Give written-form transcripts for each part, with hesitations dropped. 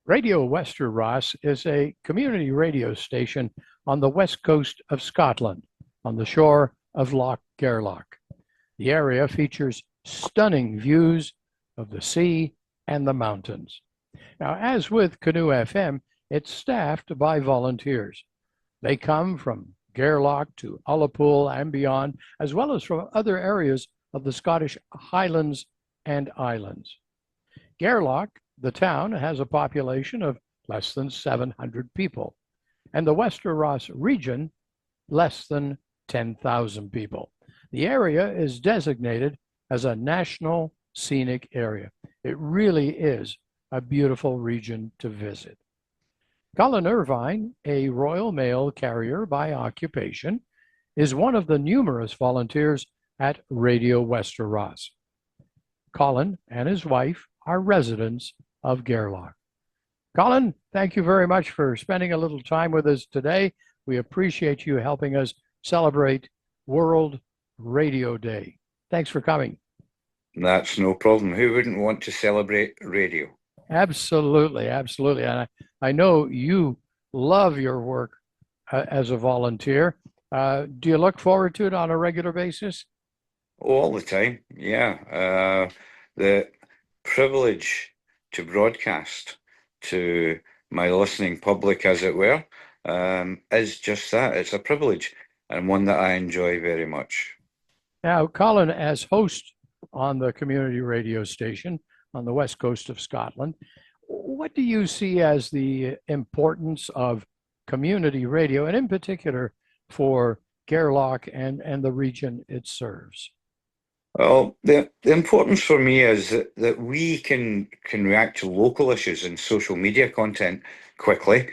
Radio Westeros is a community radio station on the west coast of Scotland, on the shore of Loch Gairloch. The area features stunning views of the sea and the mountains. Now, as with Canoe FM, it's staffed by volunteers. They come from Gairloch to Ullapool and beyond, as well as from other areas of the Scottish Highlands and Islands. Gairloch, the town, has a population of less than 700 people, and the Westeros region, less than 10,000 people. The area is designated as a National Scenic Area. It really is a beautiful region to visit. Colin Irvine, a Royal Mail carrier by occupation, is one of the numerous volunteers at Radio Westeros. Colin and his wife are residents of Gairloch. Colin, thank you very much for spending a little time with us today. We appreciate you helping us celebrate World Radio Day. Thanks for coming. That's no problem. Who wouldn't want to celebrate radio? Absolutely, absolutely. And I know you love your work as a volunteer. Do you look forward to it on a regular basis? All the time, yeah. The privilege to broadcast to my listening public, as it were, is just that. It's a privilege and one that I enjoy very much. Now, Colin, as host on the community radio station on the west coast of Scotland, what do you see as the importance of community radio, and in particular for Gairloch and the region it serves? Well, the importance for me is that we can react to local issues and social media content quickly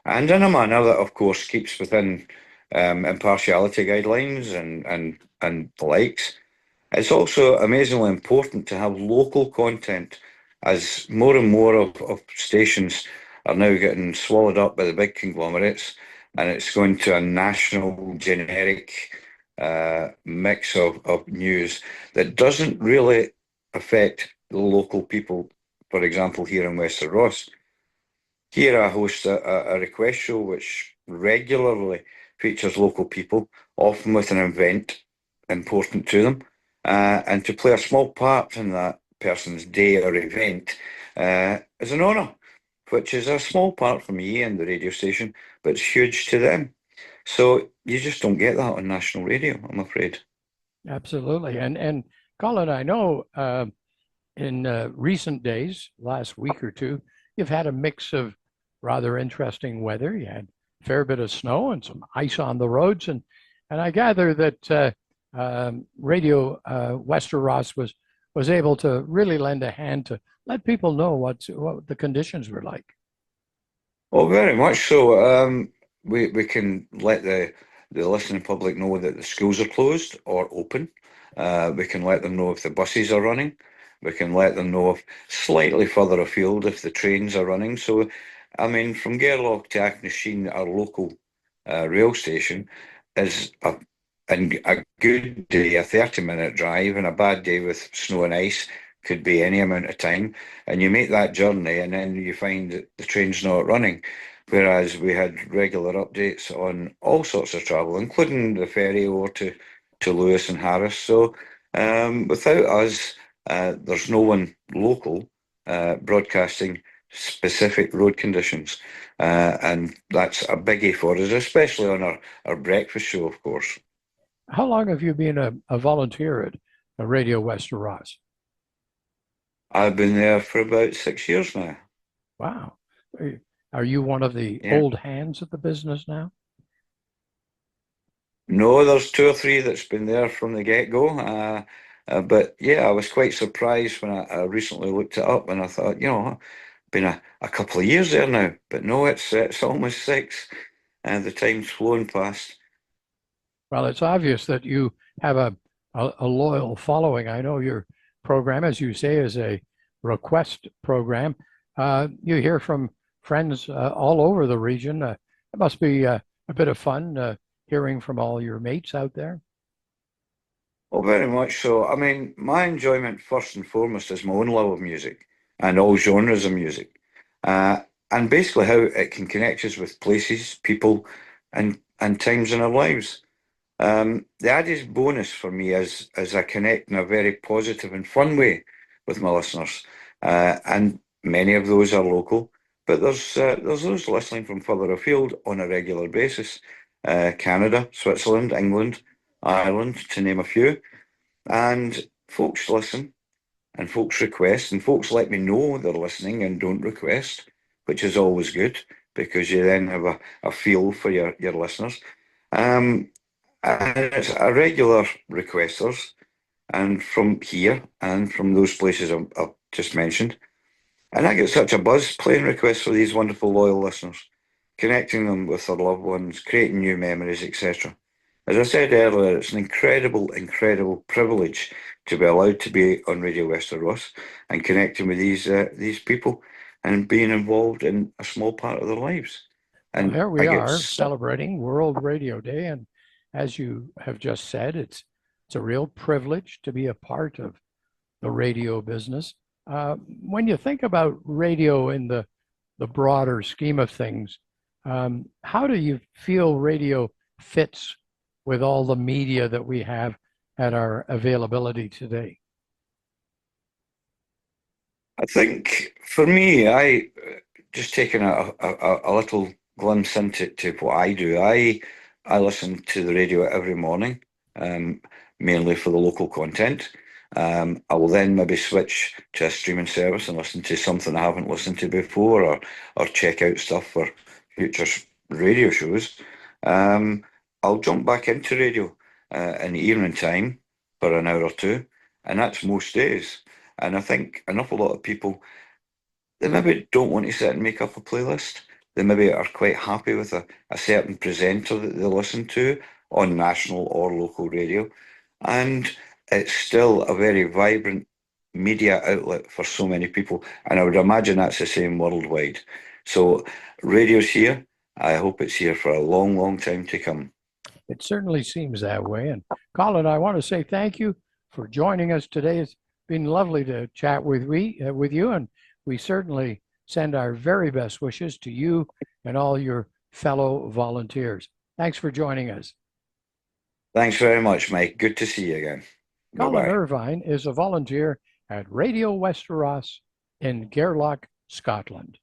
and in a manner that, of course, keeps within impartiality guidelines and the likes. It's also amazingly important to have local content, as more and more of stations are now getting swallowed up by the big conglomerates, and it's going to a national generic mix of news that doesn't really affect the local people. For example, here in Westeros, here I host a request show which regularly features local people, often with an event important to them, and to play a small part in that person's day or event is an honour, which is a small part for me and the radio station, but it's huge to them. So you just don't get that on national radio, I'm afraid. Absolutely. And Colin, I know in recent days, last week or two, you've had a mix of rather interesting weather. You had a fair bit of snow and some ice on the roads. And I gather that Radio Westeros was able to really lend a hand to let people know what the conditions were like. Oh, very much so. We can let the listening public know that the schools are closed or open. We can let them know if the buses are running. We can let them know if slightly further afield if the trains are running. So, I mean, from Gairloch to Auchnasheen, our local rail station, is a good day, a 30-minute drive, and a bad day with snow and ice could be any amount of time. And you make that journey and then you find that the train's not running. Whereas we had regular updates on all sorts of travel, including the ferry over to Lewis and Harris. So without us, there's no one local broadcasting specific road conditions. And that's a biggie for us, especially on our breakfast show, of course. How long have you been a volunteer at Radio Westeros? I've been there for about 6 years now. Wow. Are you one of the old hands at the business now? No, there's two or three that's been there from the get-go. But yeah, I was quite surprised when I recently looked it up and I thought, been a couple of years there now. But no, it's almost 6 and the time's flown past. Well, it's obvious that you have a loyal following. I know your program, as you say, is a request program. You hear from friends all over the region. It must be a bit of fun hearing from all your mates out there. Oh, very much so. I mean, my enjoyment first and foremost is my own love of music and all genres of music. and basically how it can connect us with places, people, and times in our lives. The added bonus for me is I connect in a very positive and fun way with my listeners, and many of those are local. But there's those listening from further afield on a regular basis, Canada, Switzerland, England, Ireland, to name a few. And folks listen, and folks request, and folks let me know they're listening and don't request, which is always good because you then have a feel for your listeners. Um, and it's a regular requesters, and from here and from those places I've just mentioned. And I get such a buzz playing requests for these wonderful loyal listeners, connecting them with their loved ones, creating new memories, etc. As I said earlier, it's an incredible, incredible privilege to be allowed to be on Radio Westeros and connecting with these people and being involved in a small part of their lives. Well, And here we I get are celebrating World Radio Day. And as you have just said, it's a real privilege to be a part of the radio business. When you think about radio in the broader scheme of things, how do you feel radio fits with all the media that we have at our availability today? I think for me, I just taking a little glimpse into what I do. I listen to the radio every morning, um, mainly for the local content. I will then maybe switch to a streaming service and listen to something I haven't listened to before, or check out stuff for future radio shows. Um, I'll jump back into radio in the evening time for an hour or two, and that's most days. And I think an awful lot of people, they maybe don't want to sit and make up a playlist. They maybe are quite happy with a certain presenter that they listen to on national or local radio. And it's still a very vibrant media outlet for so many people. And I would imagine that's the same worldwide. So radio's here. I hope it's here for a long, long time to come. It certainly seems that way. And Colin, I want to say thank you for joining us today. It's been lovely to chat with you, and we certainly send our very best wishes to you and all your fellow volunteers. Thanks for joining us. Thanks very much, Mike. Good to see you again. Colin Bye-bye. Irvine is a volunteer at Radio Westeros in Gairloch, Scotland.